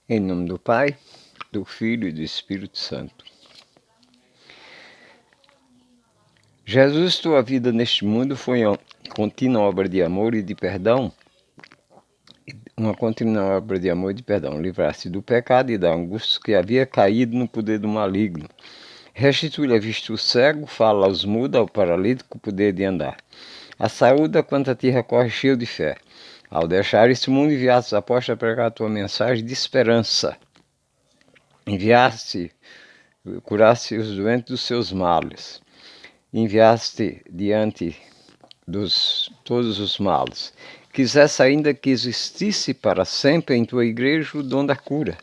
Em nome do Pai, do Filho e do Espírito Santo. Jesus, tua vida neste mundo foi uma contínua obra de amor e de perdão. Uma contínua obra de amor e de perdão. Livrar-se do pecado e da angústia que havia caído no poder do maligno. Restitui a vista ao cego, fala aos mudos, ao paralítico o poder de andar. A saúde, quanto a ti recorre cheio de fé. Ao deixar este mundo, enviaste os apóstolos a pregar a tua mensagem de esperança. Enviaste, curaste os doentes dos seus males. Enviaste diante dos todos os males. Quisesse ainda que existisse para sempre em tua igreja o dom da cura.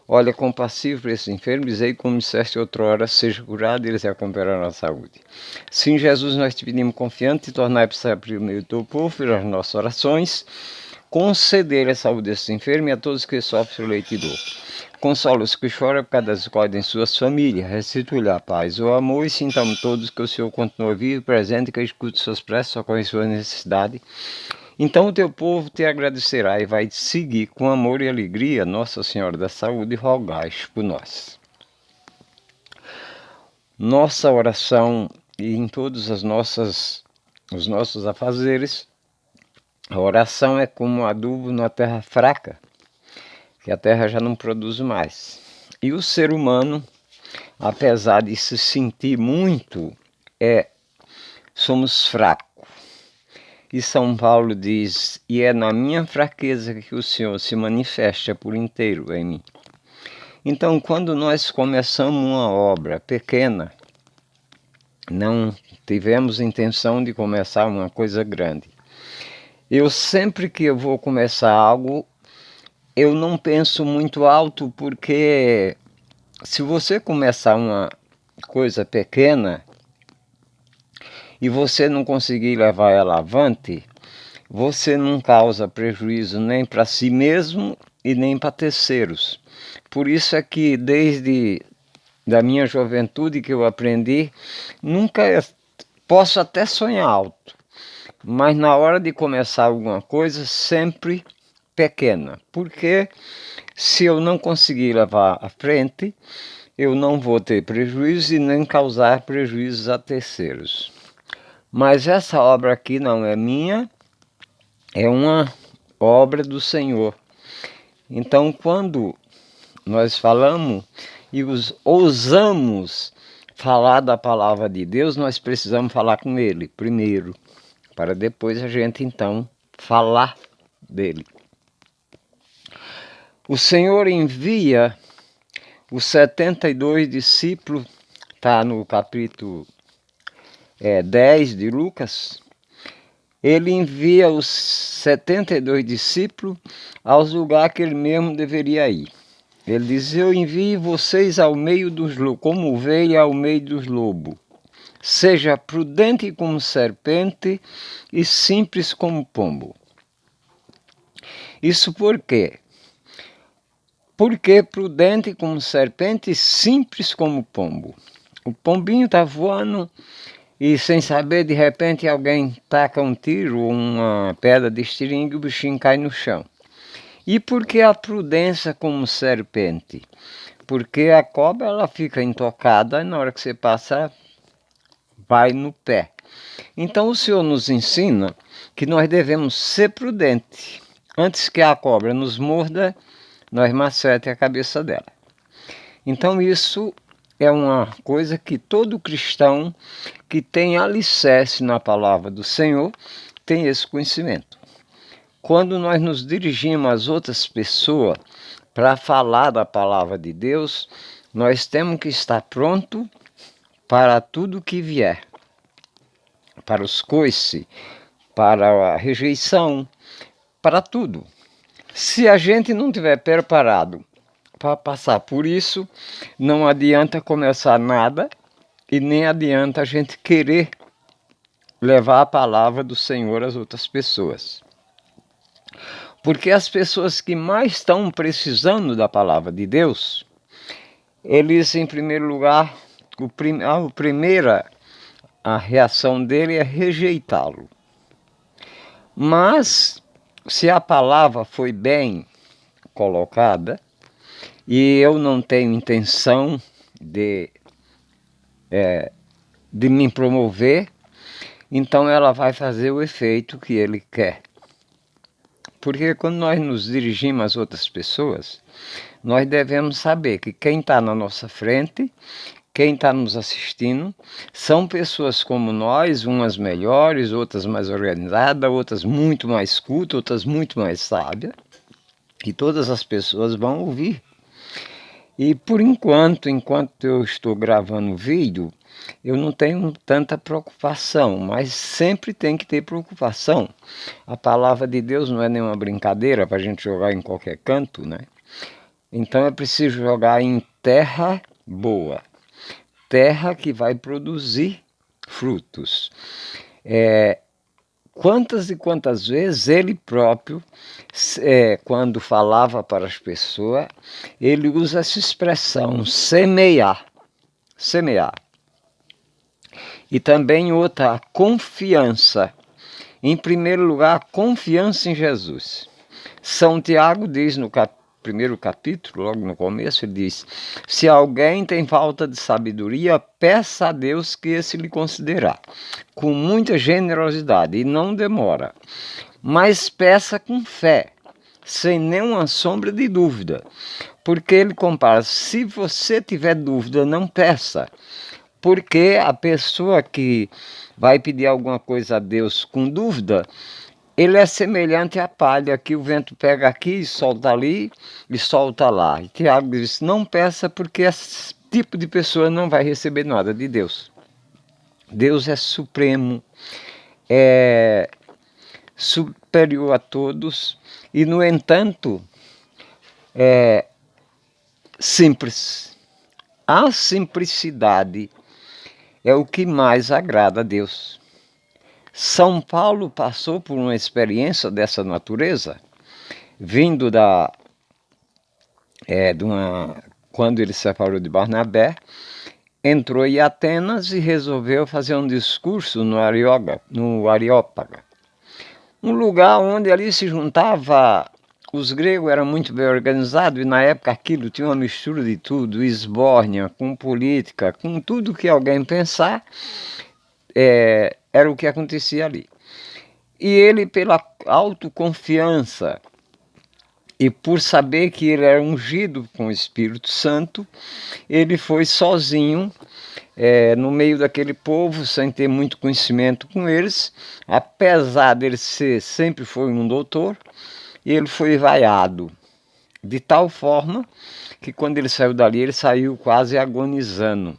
Olha compassivo para esses enfermos, dizei como disseste outrora, seja curado e eles recuperarão a saúde. Sim, Jesus, nós te pedimos confiante e tornar para o meio do teu povo, pelas nossas orações, conceder a saúde desses enfermos e a todos que sofrem leite e dor. Consola os que choram por causa das cordas em suas famílias, restitui-lhe a paz, o amor e sintamos todos que o Senhor continua vivo e presente, que escute suas preces, socorre suas necessidades. Então o teu povo te agradecerá e vai te seguir com amor e alegria, Nossa Senhora da Saúde, rogais por nós. Nossa oração e em todos os nossos afazeres, a oração é como adubo na terra fraca, que a terra já não produz mais. E o ser humano, apesar de se sentir muito, somos fracos. E São Paulo diz, e é na minha fraqueza que o Senhor se manifesta por inteiro em mim. Então, quando nós começamos uma obra pequena, não tivemos intenção de começar uma coisa grande. Eu sempre que eu vou começar algo, eu não penso muito alto, porque se você começar uma coisa pequena e você não conseguir levar ela avante, você não causa prejuízo nem para si mesmo e nem para terceiros. Por isso é que desde da minha juventude que eu aprendi, nunca posso até sonhar alto, mas na hora de começar alguma coisa, sempre pequena, porque se eu não conseguir levar à frente, eu não vou ter prejuízo e nem causar prejuízos a terceiros. Mas essa obra aqui não é minha, é uma obra do Senhor. Então, quando nós falamos e ousamos falar da palavra de Deus, nós precisamos falar com Ele primeiro, para depois a gente então falar dele. O Senhor envia os 72 discípulos, está no capítulo 10 de Lucas. Ele envia os 72 discípulos aos lugares que ele mesmo deveria ir. Ele diz, eu envio vocês ao meio dos lobos, como ovelha ao meio dos lobos. Seja prudente como serpente e simples como pombo. Isso por quê? Porque prudente como serpente e simples como pombo. O pombinho está voando e sem saber, de repente, alguém taca um tiro ou uma pedra de estilingue e o bichinho cai no chão. E por que a prudência como serpente? Porque a cobra ela fica intocada e na hora que você passa, vai no pé. Então o Senhor nos ensina que nós devemos ser prudentes. Antes que a cobra nos morda, nós macete a cabeça dela. Então isso é uma coisa que todo cristão que tem alicerce na palavra do Senhor tem esse conhecimento. Quando nós nos dirigimos às outras pessoas para falar da palavra de Deus, nós temos que estar pronto para tudo que vier. Para os coices, para a rejeição, para tudo. Se a gente não estiver preparado para passar por isso, não adianta começar nada e nem adianta a gente querer levar a palavra do Senhor às outras pessoas. Porque as pessoas que mais estão precisando da palavra de Deus, eles, em primeiro lugar, a reação dele é rejeitá-lo. Mas, se a palavra foi bem colocada, e eu não tenho intenção de me promover, então ela vai fazer o efeito que ele quer. Porque quando nós nos dirigimos às outras pessoas, nós devemos saber que quem está na nossa frente, quem está nos assistindo, são pessoas como nós, umas melhores, outras mais organizadas, outras muito mais cultas, outras muito mais sábias, e todas as pessoas vão ouvir. E por enquanto eu estou gravando o vídeo, eu não tenho tanta preocupação, mas sempre tem que ter preocupação. A palavra de Deus não é nenhuma brincadeira para a gente jogar em qualquer canto, né? Então é preciso jogar em terra boa, terra que vai produzir frutos. Quantas e quantas vezes ele próprio, quando falava para as pessoas, ele usa essa expressão, semear. Semear. E também outra, confiança. Em primeiro lugar, confiança em Jesus. São Tiago diz no primeiro capítulo, logo no começo, ele diz: se alguém tem falta de sabedoria, peça a Deus que esse lhe concederá, com muita generosidade, e não demora. Mas peça com fé, sem nenhuma sombra de dúvida. Porque ele compara, se você tiver dúvida, não peça. Porque a pessoa que vai pedir alguma coisa a Deus com dúvida, ele é semelhante à palha que o vento pega aqui, solta ali e solta lá. E Tiago diz, não peça porque esse tipo de pessoa não vai receber nada de Deus. Deus é supremo, é superior a todos e, no entanto, é simples. A simplicidade é o que mais agrada a Deus. São Paulo passou por uma experiência dessa natureza, vindo quando ele se separou de Barnabé, entrou em Atenas e resolveu fazer um discurso no Areópago, um lugar onde ali se juntava, os gregos eram muito bem organizados, e na época aquilo tinha uma mistura de tudo, esbórnia, com política, com tudo que alguém pensar, era o que acontecia ali. E ele, pela autoconfiança e por saber que ele era ungido com o Espírito Santo, ele foi sozinho no meio daquele povo, sem ter muito conhecimento com eles, apesar dele sempre foi um doutor, e ele foi vaiado, de tal forma que quando ele saiu dali, ele saiu quase agonizando.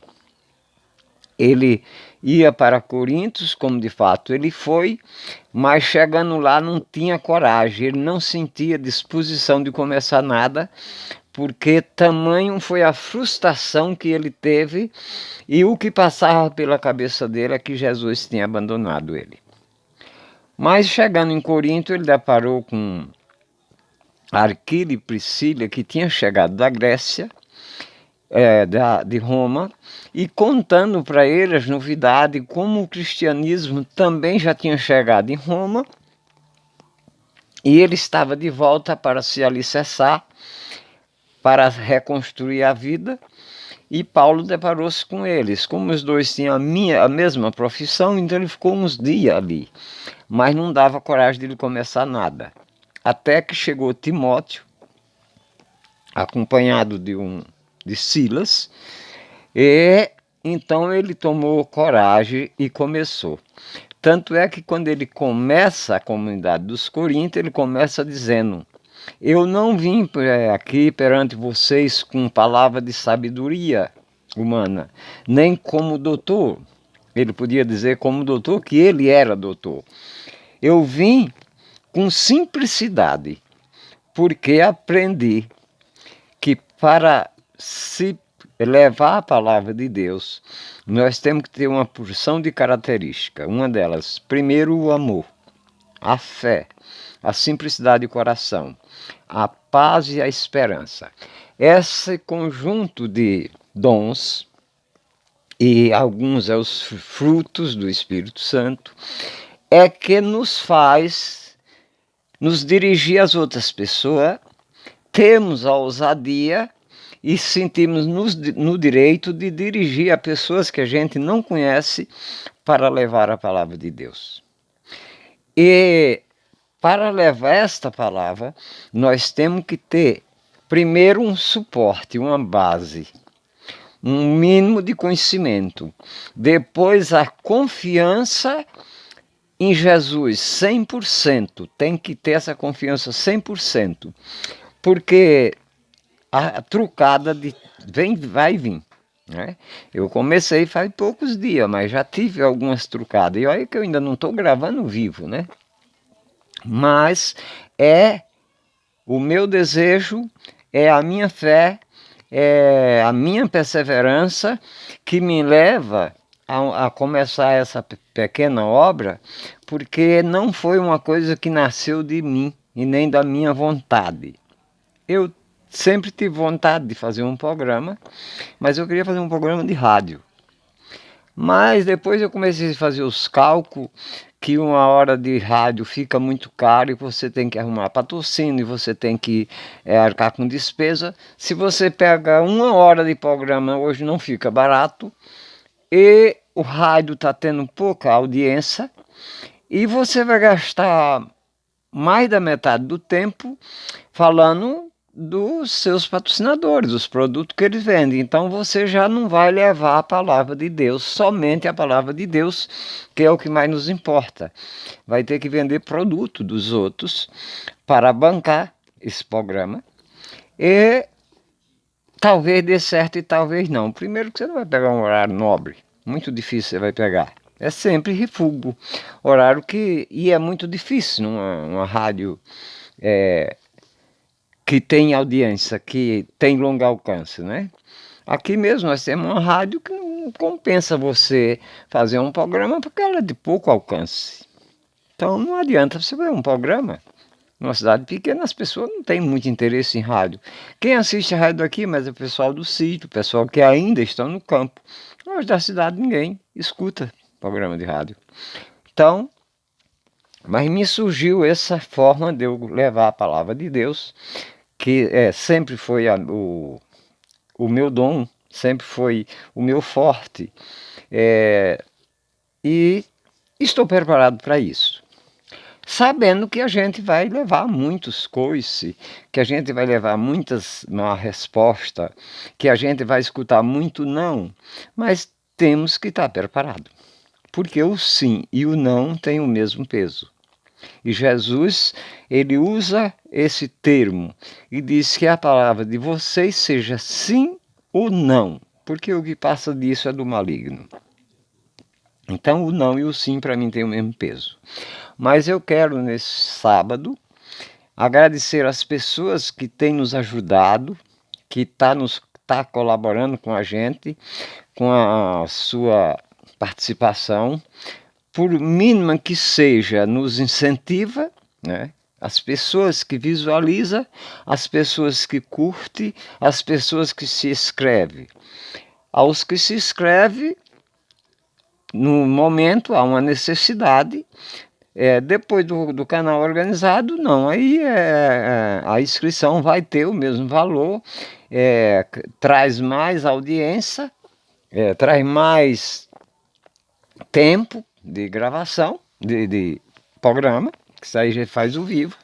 Ele ia para Corinto, como de fato ele foi, mas chegando lá não tinha coragem, ele não sentia disposição de começar nada, porque tamanho foi a frustração que ele teve e o que passava pela cabeça dele é que Jesus tinha abandonado ele. Mas chegando em Corinto, ele deparou com Aquila e Priscila, que tinham chegado da Grécia, de Roma, e contando para ele as novidades, como o cristianismo também já tinha chegado em Roma, e ele estava de volta para se alicerçar, para reconstruir a vida, e Paulo deparou-se com eles. Como os dois tinham a mesma profissão, então ele ficou uns dias ali, mas não dava coragem de ele começar nada. Até que chegou Timóteo, acompanhado de Silas, e então ele tomou coragem e começou. Tanto é que quando ele começa a comunidade dos Coríntios, ele começa dizendo: eu não vim aqui perante vocês com palavra de sabedoria humana, nem como doutor. Ele podia dizer como doutor que ele era doutor. Eu vim com simplicidade, porque aprendi que para se levar a palavra de Deus, nós temos que ter uma porção de características. Uma delas, primeiro, o amor, a fé, a simplicidade de coração, a paz e a esperança. Esse conjunto de dons, e alguns os frutos do Espírito Santo, é que nos faz nos dirigir às outras pessoas, temos a ousadia e sentimos no direito de dirigir a pessoas que a gente não conhece para levar a palavra de Deus. E para levar esta palavra, nós temos que ter primeiro um suporte, uma base, um mínimo de conhecimento. Depois a confiança em Jesus, 100%. Tem que ter essa confiança 100%. Porque a trucada vai vir. Né? Eu comecei faz poucos dias, mas já tive algumas trucadas. E olha que eu ainda não estou gravando vivo, né? Mas é o meu desejo, é a minha fé, é a minha perseverança que me leva a começar essa pequena obra, porque não foi uma coisa que nasceu de mim e nem da minha vontade. Eu sempre tive vontade de fazer um programa, mas eu queria fazer um programa de rádio. Mas depois eu comecei a fazer os cálculos que uma hora de rádio fica muito caro e você tem que arrumar patrocínio, e você tem que arcar com despesa. Se você pega uma hora de programa, hoje não fica barato, e o rádio está tendo pouca audiência, e você vai gastar mais da metade do tempo falando dos seus patrocinadores, dos produtos que eles vendem. Então você já não vai levar a palavra de Deus, somente a palavra de Deus, que é o que mais nos importa. Vai ter que vender produto dos outros para bancar esse programa. E talvez dê certo e talvez não. Primeiro que você não vai pegar um horário nobre, muito difícil você vai pegar. É sempre refúgio, horário que... E é muito difícil numa rádio que tem audiência, que tem longo alcance, né? Aqui mesmo nós temos uma rádio que não compensa você fazer um programa porque ela é de pouco alcance. Então não adianta você ver um programa. Numa cidade pequena as pessoas não têm muito interesse em rádio. Quem assiste a rádio aqui, mas é o pessoal do sítio, o pessoal que ainda estão no campo. Nós da cidade ninguém escuta programa de rádio. Então, mas me surgiu essa forma de eu levar a palavra de Deus, que sempre foi o meu dom, sempre foi o meu forte. E estou preparado para isso. Sabendo que a gente vai levar muitos coices, que a gente vai levar muitas má resposta, que a gente vai escutar muito não, mas temos que estar preparado. Porque o sim e o não têm o mesmo peso. E Jesus, ele usa esse termo e diz que a palavra de vocês seja sim ou não, porque o que passa disso é do maligno. Então o não e o sim para mim têm o mesmo peso. Mas eu quero nesse sábado agradecer as pessoas que têm nos ajudado, que tá colaborando com a gente, com a sua participação, por mínima que seja, nos incentiva, né? As pessoas que visualizam, as pessoas que curtem, as pessoas que se inscrevem. Aos que se inscrevem, no momento há uma necessidade, depois do canal organizado, não, aí a inscrição vai ter o mesmo valor, traz mais audiência, traz mais tempo de gravação, de programa, que isso aí já faz o vivo.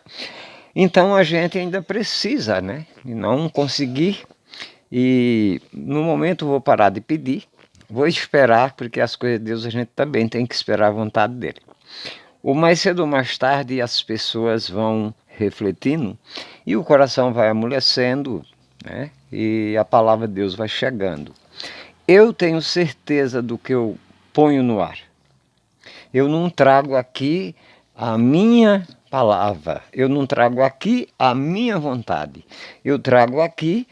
Então a gente ainda precisa, né? E não conseguir. E no momento vou parar de pedir, vou esperar, porque as coisas de Deus a gente também tem que esperar a vontade dele. O mais cedo ou mais tarde as pessoas vão refletindo e o coração vai amolecendo, né? E a palavra de Deus vai chegando. Eu tenho certeza do que eu ponho no ar. Eu não trago aqui a minha palavra, eu não trago aqui a minha vontade, eu trago aqui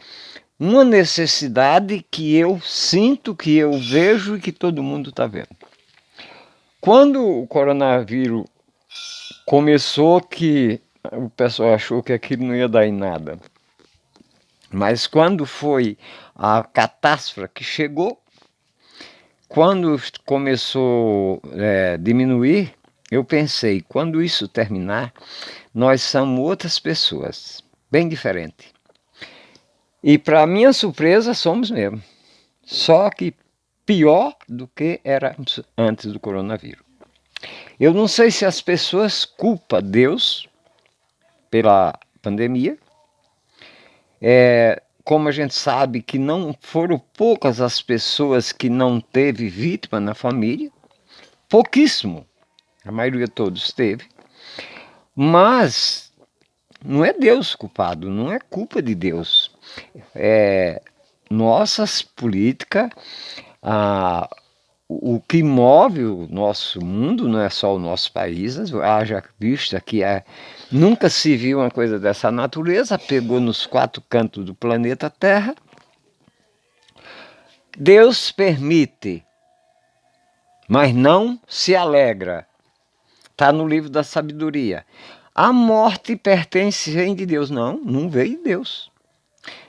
uma necessidade que eu sinto, que eu vejo e que todo mundo está vendo. Quando o coronavírus começou, que o pessoal achou que aquilo não ia dar em nada, mas quando foi a catástrofe que chegou, quando começou a diminuir, eu pensei, quando isso terminar, nós somos outras pessoas, bem diferentes. E para minha surpresa, somos mesmo. Só que pior do que era antes do coronavírus. Eu não sei se as pessoas culpam Deus pela pandemia. Como a gente sabe que não foram poucas as pessoas que não teve vítima na família, pouquíssimo, a maioria todos teve, mas não é Deus culpado, não é culpa de Deus. Nossas políticas, o que move o nosso mundo não é só o nosso país, haja vista que nunca se viu uma coisa dessa natureza, pegou nos 4 cantos do planeta Terra. Deus permite, mas não se alegra. Está no livro da sabedoria. A morte pertence vem de Deus. Não, não veio de Deus.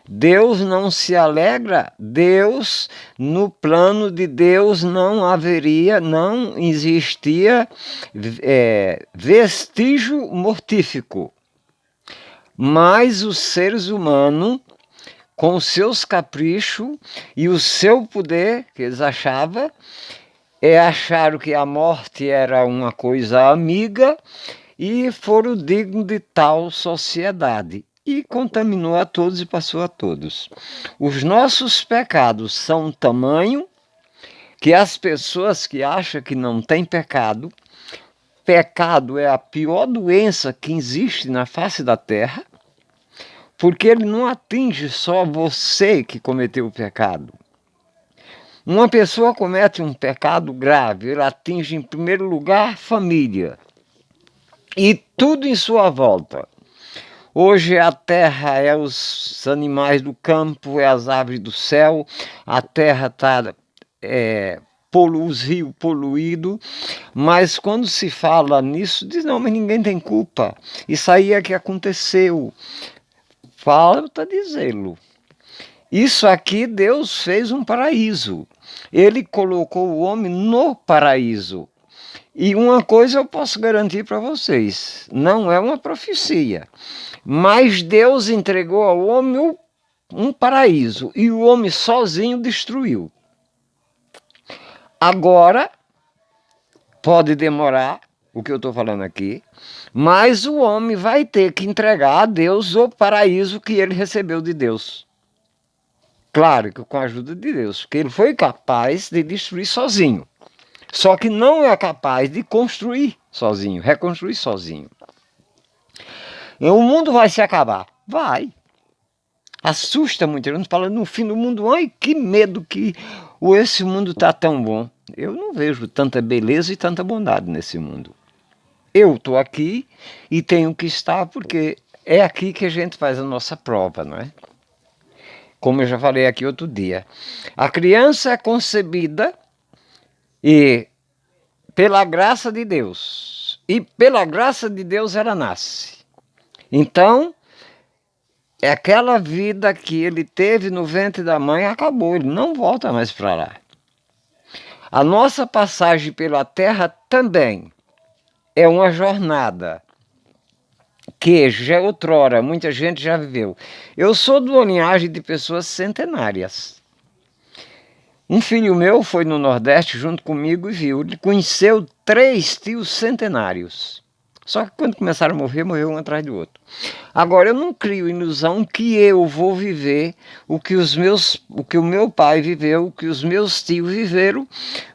Deus não se alegra, Deus, no plano de Deus não haveria, não existia vestígio mortífico. Mas os seres humanos, com os seus caprichos e o seu poder, que eles achavam que a morte era uma coisa amiga e foram dignos de tal sociedade. E contaminou a todos e passou a todos. Os nossos pecados são tamanho que as pessoas que acham que não tem pecado, pecado é a pior doença que existe na face da terra, porque ele não atinge só você que cometeu o pecado. Uma pessoa comete um pecado grave, ele atinge em primeiro lugar família e tudo em sua volta. Hoje a terra é os animais do campo, é as aves do céu, a terra está os rios poluídos, mas quando se fala nisso, diz, não, mas ninguém tem culpa, isso aí é que aconteceu. Falta dizê-lo. Isso aqui Deus fez um paraíso, ele colocou o homem no paraíso. E uma coisa eu posso garantir para vocês, não é uma profecia, mas Deus entregou ao homem um paraíso e o homem sozinho destruiu. Agora, pode demorar o que eu estou falando aqui, mas o homem vai ter que entregar a Deus o paraíso que ele recebeu de Deus. Claro que com a ajuda de Deus, porque ele foi capaz de destruir sozinho. Só que não é capaz de construir sozinho, reconstruir sozinho. E o mundo vai se acabar? Vai. Assusta muita gente, fala no fim do mundo, ai que medo que esse mundo está tão bom. Eu não vejo tanta beleza e tanta bondade nesse mundo. Eu estou aqui e tenho que estar porque é aqui que a gente faz a nossa prova, não é? Como eu já falei aqui outro dia. A criança é concebida e pela graça de Deus. E pela graça de Deus ela nasce. Então, é aquela vida que ele teve no ventre da mãe, acabou, ele não volta mais para lá. A nossa passagem pela terra também é uma jornada que já outrora muita gente já viveu. Eu sou de uma linhagem de pessoas centenárias. Um filho meu foi no Nordeste junto comigo e viu, ele conheceu 3 tios centenários. Só que quando começaram a morrer, morreu um atrás do outro. Agora, eu não crio ilusão que eu vou viver o que o meu pai viveu, o que os meus tios viveram,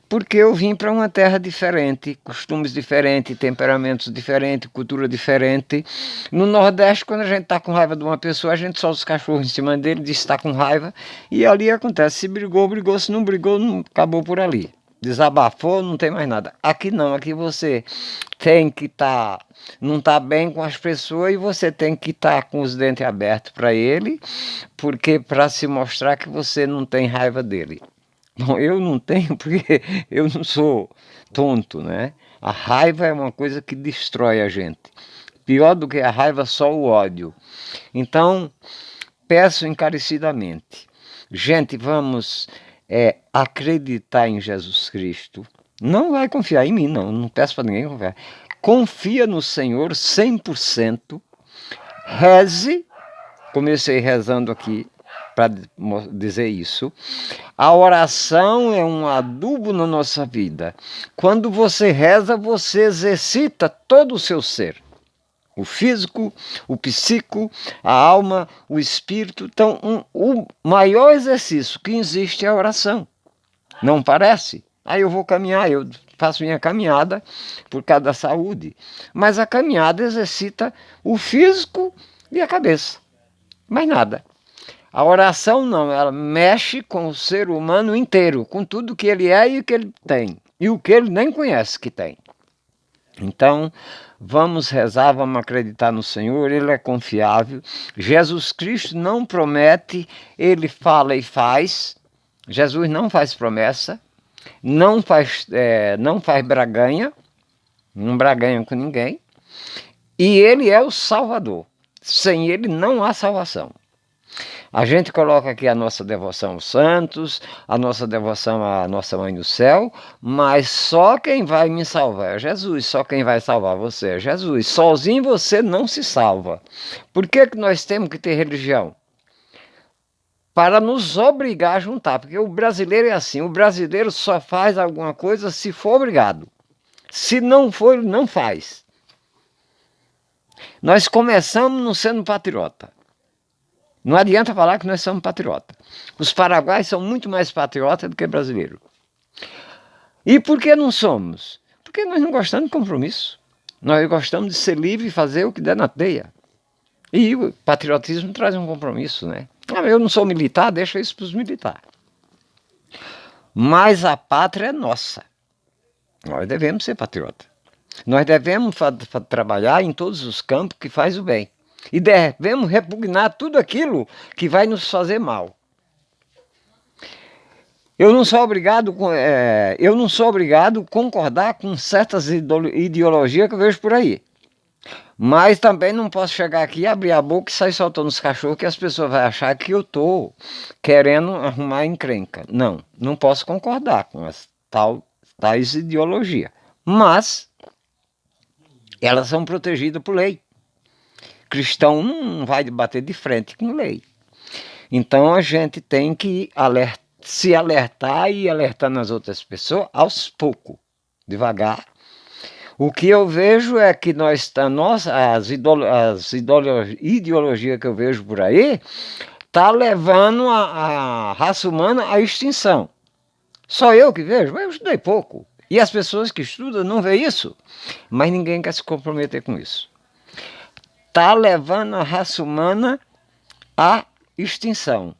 porque eu vim para uma terra diferente, costumes diferentes, temperamentos diferentes, cultura diferente. No Nordeste, quando a gente está com raiva de uma pessoa, a gente solta os cachorros em cima dele, diz que está com raiva, e ali acontece, se brigou, brigou, se não brigou, não, acabou por ali. Desabafou, não tem mais nada. Aqui não, aqui você tem que não está bem com as pessoas e você tem que estar com os dentes abertos para ele, porque para se mostrar que você não tem raiva dele. Bom, eu não tenho porque eu não sou tonto, né? A raiva é uma coisa que destrói a gente. Pior do que a raiva, só o ódio. Então, peço encarecidamente, gente, vamos acreditar em Jesus Cristo. Não vai confiar em mim, não peço para ninguém confiar. Confia no Senhor 100%, reze, comecei rezando aqui, para dizer isso. A oração é um adubo na nossa vida. Quando você reza, você exercita todo o seu ser. O físico, o psíquico, a alma, o espírito. Então, o maior exercício que existe é a oração. Não parece? Aí eu vou caminhar, eu faço minha caminhada por causa da saúde. Mas a caminhada exercita o físico e a cabeça. Mais nada. A oração não, ela mexe com o ser humano inteiro, com tudo que ele é e o que ele tem. E o que ele nem conhece que tem. Então, vamos rezar, vamos acreditar no Senhor, Ele é confiável. Jesus Cristo não promete, Ele fala e faz. Jesus não faz promessa, não faz braganha, não braganha com ninguém. E Ele é o Salvador. Sem Ele não há salvação. A gente coloca aqui a nossa devoção aos santos, a nossa devoção à nossa Mãe do Céu, mas só quem vai me salvar é Jesus, só quem vai salvar você é Jesus. Sozinho você não se salva. Por que nós temos que ter religião? Para nos obrigar a juntar, porque o brasileiro é assim, o brasileiro só faz alguma coisa se for obrigado. Se não for, ele não faz. Nós começamos não sendo patriota. Não adianta falar que nós somos patriotas. Os paraguaios são muito mais patriotas do que brasileiros. E por que não somos? Porque nós não gostamos de compromisso. Nós gostamos de ser livre e fazer o que der na teia. E o patriotismo traz um compromisso, né? Eu não sou militar, deixa isso para os militares. Mas a pátria é nossa. Nós devemos ser patriotas. Nós devemos trabalhar em todos os campos que faz o bem. E devemos repugnar tudo aquilo que vai nos fazer mal. Eu não sou obrigado a concordar com certas ideologias que eu vejo por aí. Mas também não posso chegar aqui, abrir a boca e sair soltando os cachorros que as pessoas vão achar que eu estou querendo arrumar encrenca. Não, não posso concordar com as tais ideologias. Mas elas são protegidas por lei. Cristão não vai bater de frente com lei. Então a gente tem que se alertar e alertar nas outras pessoas aos poucos, devagar. O que eu vejo é que as ideologias que eu vejo por aí tá levando a raça humana à extinção. Só eu que vejo? Mas eu estudei pouco. E as pessoas que estudam não veem isso. Mas ninguém quer se comprometer com isso. Está levando a raça humana à extinção.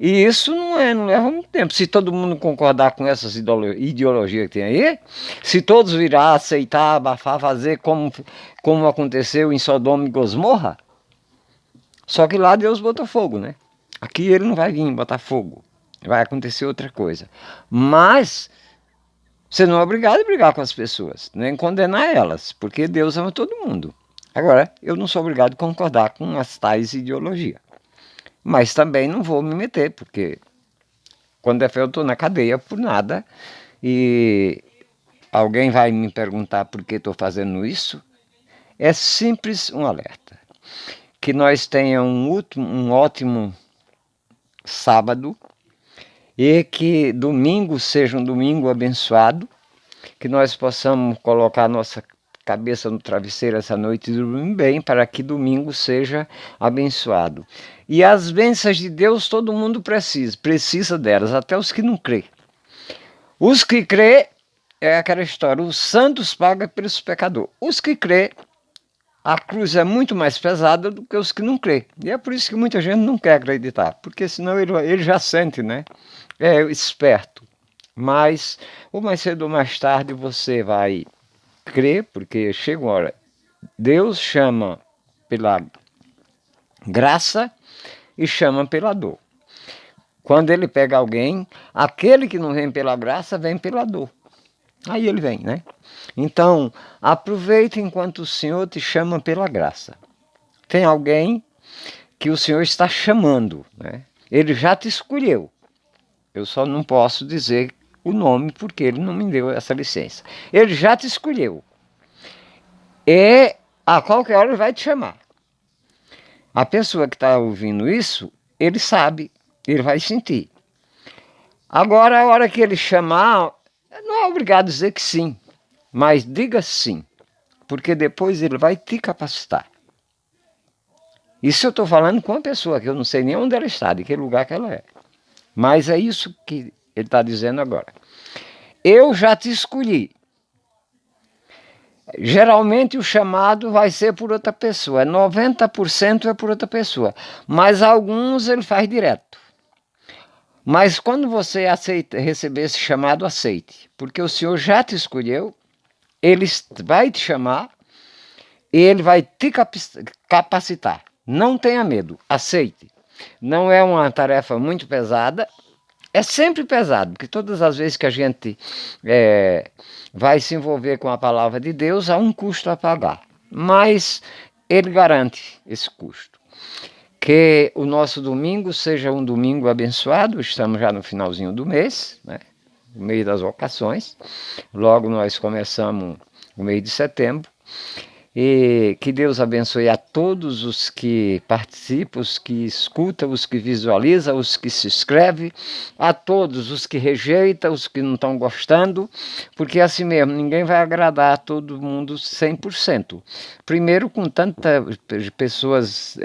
E isso não leva muito tempo. Se todo mundo concordar com essas ideologias que tem aí, se todos virar, aceitar, abafar, fazer como aconteceu em Sodoma e Gomorra, só que lá Deus botou fogo, né? Aqui ele não vai vir botar fogo. Vai acontecer outra coisa. Mas você não é obrigado a brigar com as pessoas, nem condenar elas, porque Deus ama todo mundo. Agora, eu não sou obrigado a concordar com as tais ideologias. Mas também não vou me meter, porque quando é feio eu estou na cadeia por nada e alguém vai me perguntar por que estou fazendo isso. É simples um alerta. Que nós tenhamos um ótimo sábado e que domingo seja um domingo abençoado, que nós possamos colocar nossa cabeça no travesseiro essa noite e dormir bem, para que domingo seja abençoado. E as bênçãos de Deus todo mundo precisa delas, até os que não crê. Os que crê, é aquela história, os santos pagam pelos pecadores. Os que crê, a cruz é muito mais pesada do que os que não crê. E é por isso que muita gente não quer acreditar, porque senão ele já sente, né? É esperto. Mas, ou mais cedo ou mais tarde, você vai crer, porque chega uma hora. Deus chama pela graça e chama pela dor. Quando ele pega alguém, aquele que não vem pela graça, vem pela dor. Aí ele vem, né? Então, aproveita enquanto o Senhor te chama pela graça. Tem alguém que o Senhor está chamando, né? Ele já te escolheu. Eu só não posso dizer o nome porque ele não me deu essa licença. Ele já te escolheu. E a qualquer hora ele vai te chamar. A pessoa que está ouvindo isso, ele sabe Ele vai sentir. Agora, a hora que ele chamar, não é obrigado a dizer que sim, mas diga sim, porque depois ele vai te capacitar. Isso eu estou falando com uma pessoa que eu não sei nem onde ela está, de que lugar que ela é. Mas é isso que ele está dizendo agora. Eu já te escolhi. Geralmente o chamado vai ser por outra pessoa, 90% é por outra pessoa, mas alguns ele faz direto. Mas quando você aceita, receber esse chamado, aceite, porque o Senhor já te escolheu, Ele vai te chamar e Ele vai te capacitar. Não tenha medo, aceite. Não é uma tarefa muito pesada, é sempre pesado, porque todas as vezes que a gente vai se envolver com a palavra de Deus, há um custo a pagar. Mas Ele garante esse custo. Que o nosso domingo seja um domingo abençoado, estamos já no finalzinho do mês, né? No meio das vocações. Logo nós começamos o mês de setembro. E que Deus abençoe a todos os que participam, os que escutam, os que visualizam, os que se inscrevem, a todos os que rejeitam, os que não estão gostando, porque é assim mesmo, ninguém vai agradar a todo mundo 100%. Primeiro, com tantas pessoas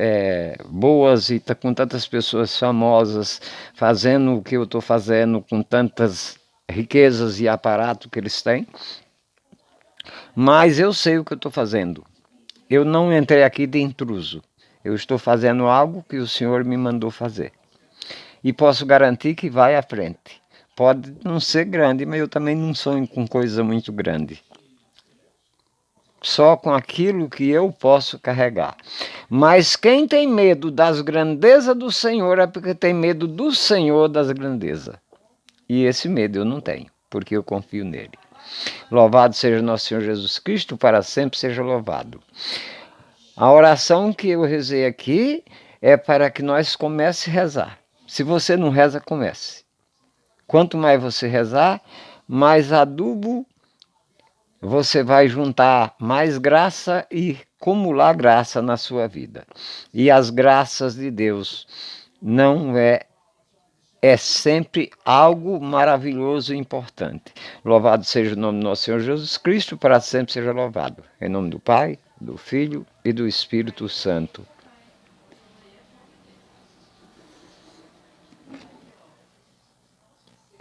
boas e com tantas pessoas famosas fazendo o que eu estou fazendo, com tantas riquezas e aparato que eles têm, mas eu sei o que eu estou fazendo. Eu não entrei aqui de intruso. Eu estou fazendo algo que o Senhor me mandou fazer. E posso garantir que vai à frente. Pode não ser grande, mas eu também não sonho com coisa muito grande. Só com aquilo que eu posso carregar. Mas quem tem medo das grandezas do Senhor é porque tem medo do Senhor das grandezas. E esse medo eu não tenho, porque eu confio nele. Louvado seja nosso Senhor Jesus Cristo, para sempre seja louvado. A oração que eu rezei aqui é para que nós comece a rezar. Se você não reza, comece. Quanto mais você rezar, mais adubo você vai juntar mais graça e acumular graça na sua vida. E as graças de Deus não é sempre algo maravilhoso e importante. Louvado seja o nome do nosso Senhor Jesus Cristo, para sempre seja louvado. Em nome do Pai, do Filho e do Espírito Santo.